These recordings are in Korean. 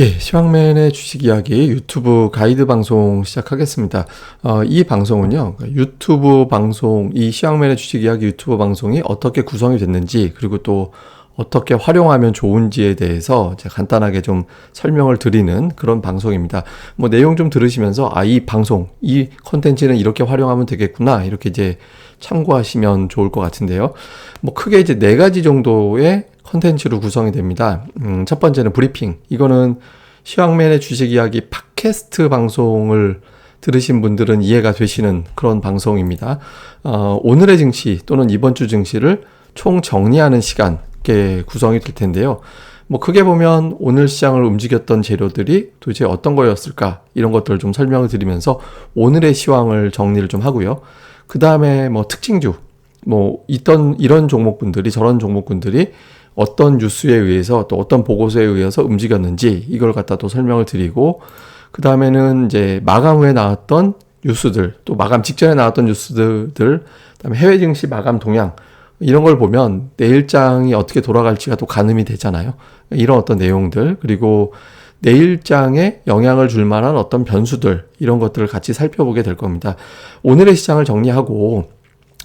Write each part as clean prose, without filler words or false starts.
시황맨의 주식 이야기 유튜브 가이드 방송 시작하겠습니다. 이 방송은요, 유튜브 방송, 이 시황맨의 주식 이야기 유튜브 방송이 어떻게 구성이 됐는지, 그리고 또 어떻게 활용하면 좋은지에 대해서 제가 간단하게 좀 설명을 드리는 그런 방송입니다. 내용 좀 들으시면서, 이 방송, 이 콘텐츠는 이렇게 활용하면 되겠구나, 이렇게 이제 참고하시면 좋을 것 같은데요. 크게 이제 4가지 정도의 콘텐츠로 구성이 됩니다. 첫 번째는 브리핑. 이거는 시황맨의 주식 이야기 팟캐스트 방송을 들으신 분들은 이해가 되시는 그런 방송입니다. 오늘의 증시 또는 이번 주 증시를 총 정리하는 시간께 구성이 될 텐데요. 크게 보면 오늘 시장을 움직였던 재료들이 도대체 어떤 거였을까, 이런 것들을 좀 설명을 드리면서 오늘의 시황을 정리를 좀 하고요. 그 다음에 특징주, 이런 종목군들이, 저런 종목군들이 어떤 뉴스에 의해서 또 어떤 보고서에 의해서 움직였는지 이걸 갖다 또 설명을 드리고, 그 다음에는 이제 마감 후에 나왔던 뉴스들, 또 마감 직전에 나왔던 뉴스들, 그다음에 해외 증시 마감 동향, 이런 걸 보면 내일장이 어떻게 돌아갈지가 또 가늠이 되잖아요. 이런 어떤 내용들, 그리고 내일장에 영향을 줄 만한 어떤 변수들, 이런 것들을 같이 살펴보게 될 겁니다. 오늘의 시장을 정리하고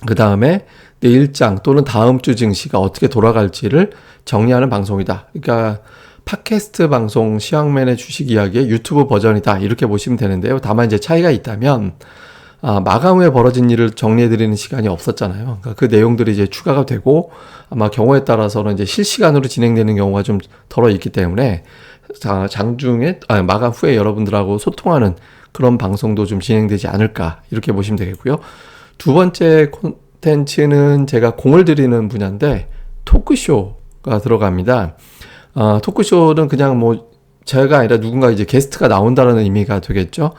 그 다음에 내일장 또는 다음 주 증시가 어떻게 돌아갈지를 정리하는 방송이다. 그러니까 팟캐스트 방송 시황맨의 주식 이야기의 유튜브 버전이다, 이렇게 보시면 되는데요. 다만 이제 차이가 있다면, 마감 후에 벌어진 일을 정리해드리는 시간이 없었잖아요. 그러니까 그 내용들이 이제 추가가 되고, 아마 경우에 따라서는 이제 실시간으로 진행되는 경우가 좀 덜어 있기 때문에, 장중에, 마감 후에 여러분들하고 소통하는 그런 방송도 좀 진행되지 않을까, 이렇게 보시면 되겠고요. 두 번째 콘텐츠는 제가 공을 들이는 분야인데, 토크쇼가 들어갑니다. 토크쇼는 그냥 제가 아니라 누군가 이제 게스트가 나온다는 의미가 되겠죠.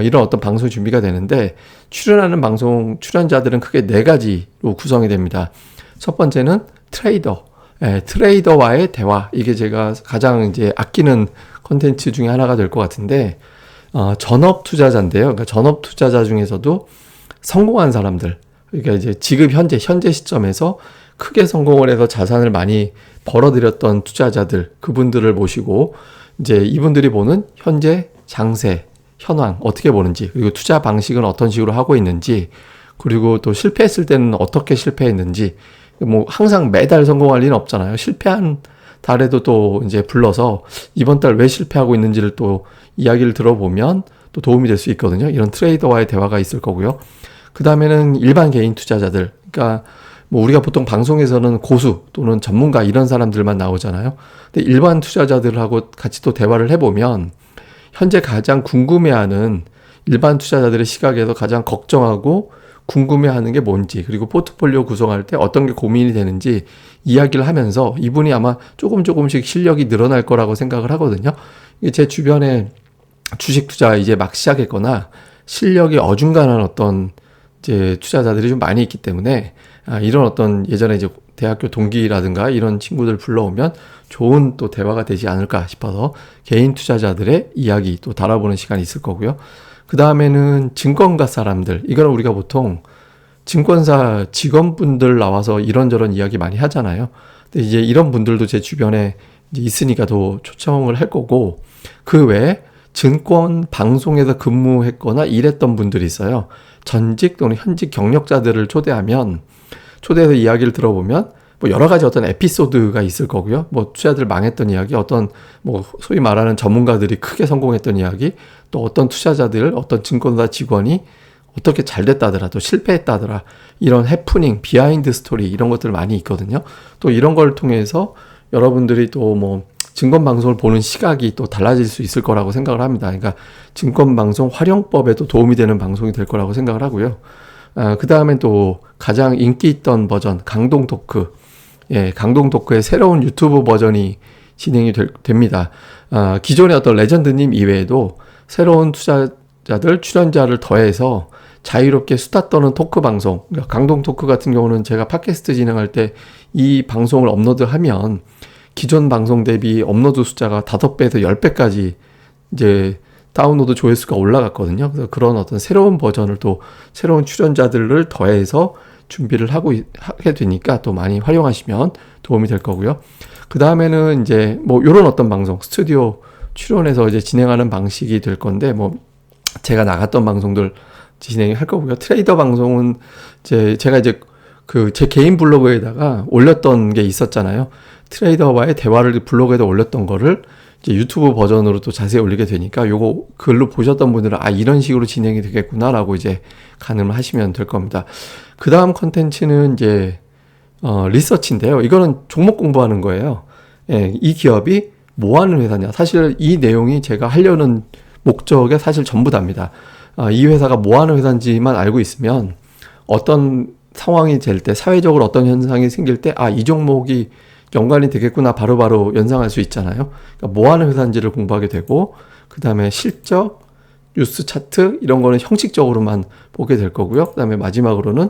이런 어떤 방송 준비가 되는데, 출연하는 방송 출연자들은 크게 4가지로 구성이 됩니다. 첫 번째는 트레이더. 트레이더와의 대화. 이게 제가 가장 이제 아끼는 콘텐츠 중에 하나가 될 것 같은데, 전업 투자자인데요. 그러니까 전업 투자자 중에서도 성공한 사람들, 그러니까 이제 지금 현재 시점에서 크게 성공을 해서 자산을 많이 벌어들였던 투자자들, 그분들을 모시고 이제 이분들이 보는 현재 장세, 현황 어떻게 보는지, 그리고 투자 방식은 어떤 식으로 하고 있는지, 그리고 또 실패했을 때는 어떻게 실패했는지, 항상 매달 성공할 리는 없잖아요. 실패한 달에도 또 이제 불러서 이번 달 왜 실패하고 있는지를 또 이야기를 들어보면 또 도움이 될 수 있거든요. 이런 트레이더와의 대화가 있을 거고요. 그 다음에는 일반 개인 투자자들, 그러니까 우리가 보통 방송에서는 고수 또는 전문가 이런 사람들만 나오잖아요. 근데 일반 투자자들하고 같이 또 대화를 해보면 현재 가장 궁금해하는, 일반 투자자들의 시각에서 가장 걱정하고 궁금해하는 게 뭔지, 그리고 포트폴리오 구성할 때 어떤 게 고민이 되는지 이야기를 하면서 이분이 아마 조금씩 실력이 늘어날 거라고 생각을 하거든요. 제 주변에 주식 투자 이제 막 시작했거나 실력이 어중간한 어떤 이제 투자자들이 좀 많이 있기 때문에, 이런 어떤 예전에 이제 대학교 동기라든가 이런 친구들 불러오면 좋은 또 대화가 되지 않을까 싶어서 개인 투자자들의 이야기 또 달아보는 시간이 있을 거고요. 그 다음에는 증권가 사람들, 이거는 우리가 보통 증권사 직원분들 나와서 이런저런 이야기 많이 하잖아요. 근데 이제 이런 분들도 제 주변에 이제 있으니까 더 초청을 할 거고, 그 외에 증권 방송에서 근무했거나 일했던 분들이 있어요. 전직 또는 현직 경력자들을 초대해서 이야기를 들어보면 여러 가지 어떤 에피소드가 있을 거고요. 투자들 망했던 이야기, 어떤 소위 말하는 전문가들이 크게 성공했던 이야기, 또 어떤 투자자들, 어떤 증권사 직원이 어떻게 잘 됐다더라, 또 실패했다더라, 이런 해프닝, 비하인드 스토리, 이런 것들 많이 있거든요. 또 이런 걸 통해서 여러분들이 또 증권 방송을 보는 시각이 또 달라질 수 있을 거라고 생각을 합니다. 그러니까 증권 방송 활용법에도 도움이 되는 방송이 될 거라고 생각을 하고요. 그 다음에 또 가장 인기 있던 버전, 강동 토크. 강동 토크의 새로운 유튜브 버전이 진행이 됩니다. 기존의 어떤 레전드님 이외에도 새로운 투자자들, 출연자를 더해서 자유롭게 수다 떠는 토크 방송. 그러니까 강동 토크 같은 경우는 제가 팟캐스트 진행할 때 이 방송을 업로드하면 기존 방송 대비 업로드 숫자가 5배에서 10배까지 이제 다운로드 조회수가 올라갔거든요. 그래서 그런 어떤 새로운 버전을 또 새로운 출연자들을 더해서 준비를 하게 되니까 또 많이 활용하시면 도움이 될 거고요. 그 다음에는 이제 요런 어떤 방송, 스튜디오 출연해서 이제 진행하는 방식이 될 건데, 뭐 제가 나갔던 방송들 진행할 거고요. 트레이더 방송은 제가 이제 제 개인 블로그에다가 올렸던 게 있었잖아요. 트레이더와의 대화를 블로그에다 올렸던 거를 이제 유튜브 버전으로 또 자세히 올리게 되니까 요거 글로 보셨던 분들은 이런 식으로 진행이 되겠구나라고 이제 가늠을 하시면 될 겁니다. 그 다음 컨텐츠는 이제 리서치인데요. 이거는 종목 공부하는 거예요. 예, 이 기업이 뭐 하는 회사냐. 사실 이 내용이 제가 하려는 목적에 사실 전부 다입니다. 이 회사가 뭐 하는 회사인지만 알고 있으면 어떤 상황이 될 때, 사회적으로 어떤 현상이 생길 때, 이 종목이 연관이 되겠구나 바로바로 연상할 수 있잖아요. 그러니까 뭐 하는 회사인지를 공부하게 되고, 그 다음에 실적, 뉴스 차트 이런 거는 형식적으로만 보게 될 거고요. 그 다음에 마지막으로는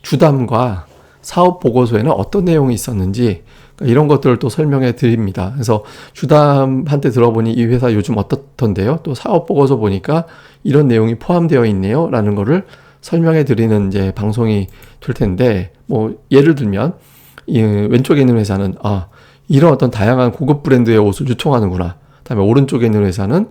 주담과 사업 보고서에는 어떤 내용이 있었는지, 그러니까 이런 것들을 또 설명해 드립니다. 그래서 주담한테 들어보니 이 회사 요즘 어떻던데요? 또 사업 보고서 보니까 이런 내용이 포함되어 있네요. 라는 거를 설명해 드리는 이제 방송이 될 텐데, 뭐 예를 들면 이 왼쪽에 있는 회사는 이런 어떤 다양한 고급 브랜드의 옷을 유통하는구나. 그다음에 오른쪽에 있는 회사는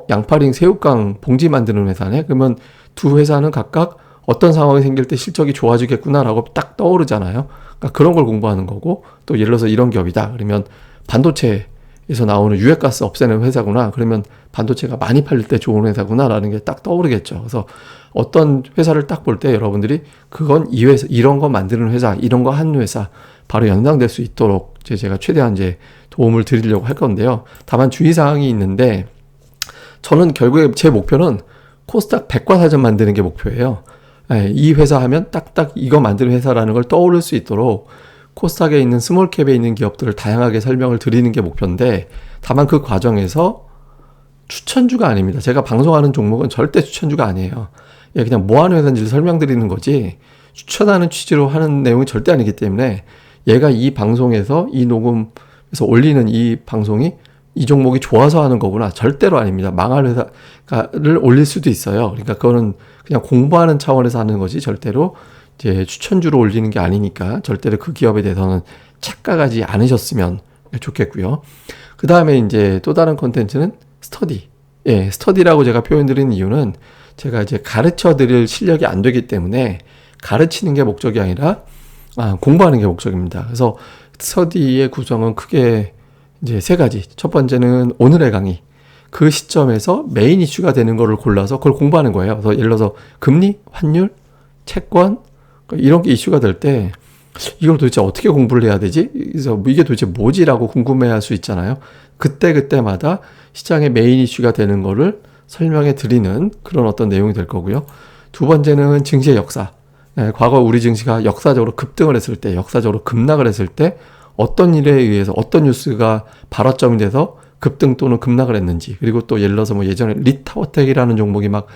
양파링 새우깡 봉지 만드는 회사네. 그러면 두 회사는 각각 어떤 상황이 생길 때 실적이 좋아지겠구나라고 딱 떠오르잖아요. 그러니까 그런 걸 공부하는 거고, 또 예를 들어서 이런 기업이다. 그러면 반도체에서 나오는 유해가스 없애는 회사구나. 그러면 반도체가 많이 팔릴 때 좋은 회사구나라는 게 딱 떠오르겠죠. 그래서 어떤 회사를 딱 볼 때 여러분들이 그건 이 회사, 이런 거 만드는 회사, 이런 거 하는 회사 바로 연상될 수 있도록 제가 최대한 이제 도움을 드리려고 할 건데요. 다만 주의사항이 있는데, 저는 결국에 제 목표는 코스닥 백과사전 만드는 게 목표예요. 이 회사 하면 딱딱 이거 만드는 회사라는 걸 떠오를 수 있도록 코스닥에 있는 스몰캡에 있는 기업들을 다양하게 설명을 드리는 게 목표인데, 다만 그 과정에서 추천주가 아닙니다. 제가 방송하는 종목은 절대 추천주가 아니에요. 그냥 뭐 하는 회사인지를 설명드리는 거지 추천하는 취지로 하는 내용이 절대 아니기 때문에, 얘가 이 방송에서 이 녹음에서 올리는 이 방송이 이 종목이 좋아서 하는 거구나, 절대로 아닙니다. 망할 회사를 올릴 수도 있어요. 그러니까 그거는 그냥 공부하는 차원에서 하는 거지 절대로 이제 추천주로 올리는 게 아니니까 절대로 그 기업에 대해서는 착각하지 않으셨으면 좋겠고요. 그 다음에 이제 또 다른 컨텐츠는 스터디. 스터디라고 제가 표현드린 이유는 제가 이제 가르쳐 드릴 실력이 안 되기 때문에 가르치는 게 목적이 아니라 공부하는 게 목적입니다. 그래서 스터디의 구성은 크게 이제 세 가지. 첫 번째는 오늘의 강의. 그 시점에서 메인 이슈가 되는 거를 골라서 그걸 공부하는 거예요. 그래서 예를 들어서 금리, 환율, 채권 이런 게 이슈가 될 때 이걸 도대체 어떻게 공부를 해야 되지? 그래서 이게 도대체 뭐지라고 궁금해할 수 있잖아요. 그때마다 시장의 메인 이슈가 되는 거를 설명해 드리는 그런 어떤 내용이 될 거고요. 두 번째는 증시의 역사. 과거 우리 증시가 역사적으로 급등을 했을 때, 역사적으로 급락을 했을 때 어떤 일에 의해서 어떤 뉴스가 발화점이 돼서 급등 또는 급락을 했는지, 그리고 또 예를 들어서 뭐 예전에 리타워텍이라는 종목이 막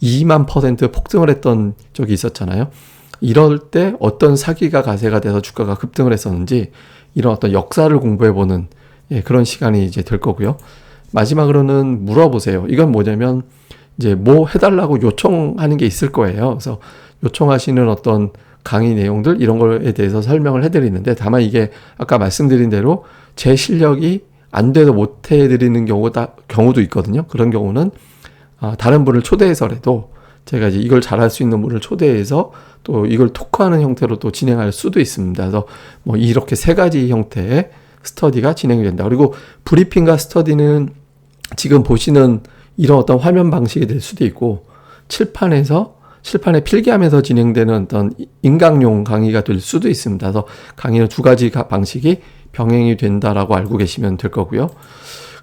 2만% 폭등을 했던 적이 있었잖아요. 이럴 때 어떤 사기가 가세가 돼서 주가가 급등을 했었는지, 이런 어떤 역사를 공부해보는 그런 시간이 이제 될 거고요. 마지막으로는 물어보세요. 이건 뭐냐면 이제 뭐 해달라고 요청하는 게 있을 거예요. 그래서 요청하시는 어떤 강의 내용들 이런 거에 대해서 설명을 해드리는데, 다만 이게 아까 말씀드린 대로 제 실력이 안 돼서 못 해드리는 경우도 있거든요. 그런 경우는 다른 분을 초대해서라도 제가 이제 이걸 잘할 수 있는 분을 초대해서 또 이걸 토크하는 형태로 또 진행할 수도 있습니다. 그래서 뭐 이렇게 세 가지 형태의 스터디가 진행이 된다. 그리고 브리핑과 스터디는 지금 보시는 이런 어떤 화면 방식이 될 수도 있고, 칠판에 필기하면서 진행되는 어떤 인강용 강의가 될 수도 있습니다. 그래서 강의는 두 가지 방식이 병행이 된다라고 알고 계시면 될 거고요.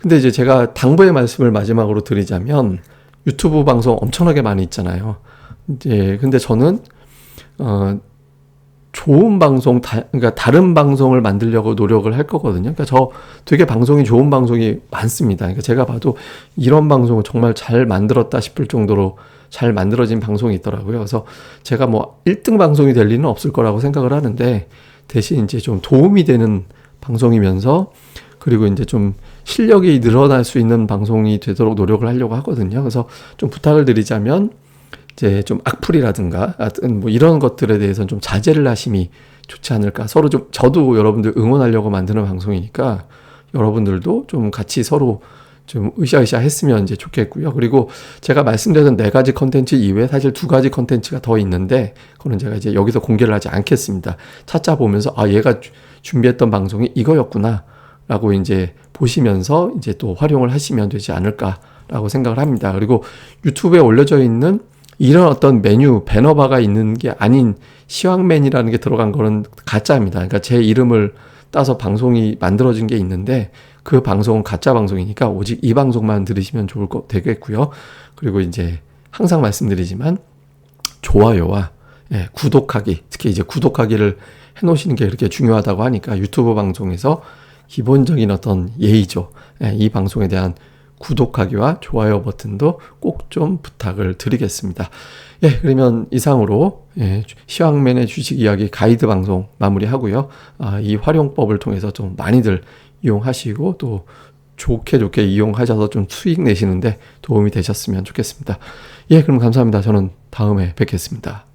근데 이제 제가 당부의 말씀을 마지막으로 드리자면, 유튜브 방송 엄청나게 많이 있잖아요. 근데 저는 좋은 방송, 그러니까 다른 방송을 만들려고 노력을 할 거거든요. 그러니까 저 되게 방송이 좋은 방송이 많습니다. 그러니까 제가 봐도 이런 방송을 정말 잘 만들었다 싶을 정도로 잘 만들어진 방송이 있더라고요. 그래서 제가 뭐 1등 방송이 될 리는 없을 거라고 생각을 하는데, 대신 이제 좀 도움이 되는 방송이면서, 그리고 이제 좀 실력이 늘어날 수 있는 방송이 되도록 노력을 하려고 하거든요. 그래서 좀 부탁을 드리자면, 이제 좀 악플이라든가 뭐 이런 것들에 대해서는 좀 자제를 하심이 좋지 않을까. 서로 좀, 저도 여러분들 응원하려고 만드는 방송이니까 여러분들도 좀 같이 서로 좀 으쌰으쌰 했으면 이제 좋겠고요. 그리고 제가 말씀드렸던 4가지 컨텐츠 이외에 사실 2가지 컨텐츠가 더 있는데, 그거는 제가 이제 여기서 공개를 하지 않겠습니다. 찾아보면서, 아, 얘가 준비했던 방송이 이거였구나, 라고 이제 보시면서 이제 또 활용을 하시면 되지 않을까라고 생각을 합니다. 그리고 유튜브에 올려져 있는 이런 어떤 메뉴, 배너바가 있는 게 아닌 시황맨이라는 게 들어간 거는 가짜입니다. 그러니까 제 이름을 따서 방송이 만들어진 게 있는데 그 방송은 가짜 방송이니까 오직 이 방송만 들으시면 되겠고요. 그리고 이제 항상 말씀드리지만 좋아요와 구독하기, 특히 이제 구독하기를 해놓으시는 게 그렇게 중요하다고 하니까 유튜브 방송에서 기본적인 어떤 예의죠. 이 방송에 대한 구독하기와 좋아요 버튼도 꼭 좀 부탁을 드리겠습니다. 그러면 이상으로 시황맨의 주식 이야기 가이드 방송 마무리하고요. 이 활용법을 통해서 좀 많이들 이용하시고 또 좋게 이용하셔서 좀 수익 내시는데 도움이 되셨으면 좋겠습니다. 그럼 감사합니다. 저는 다음에 뵙겠습니다.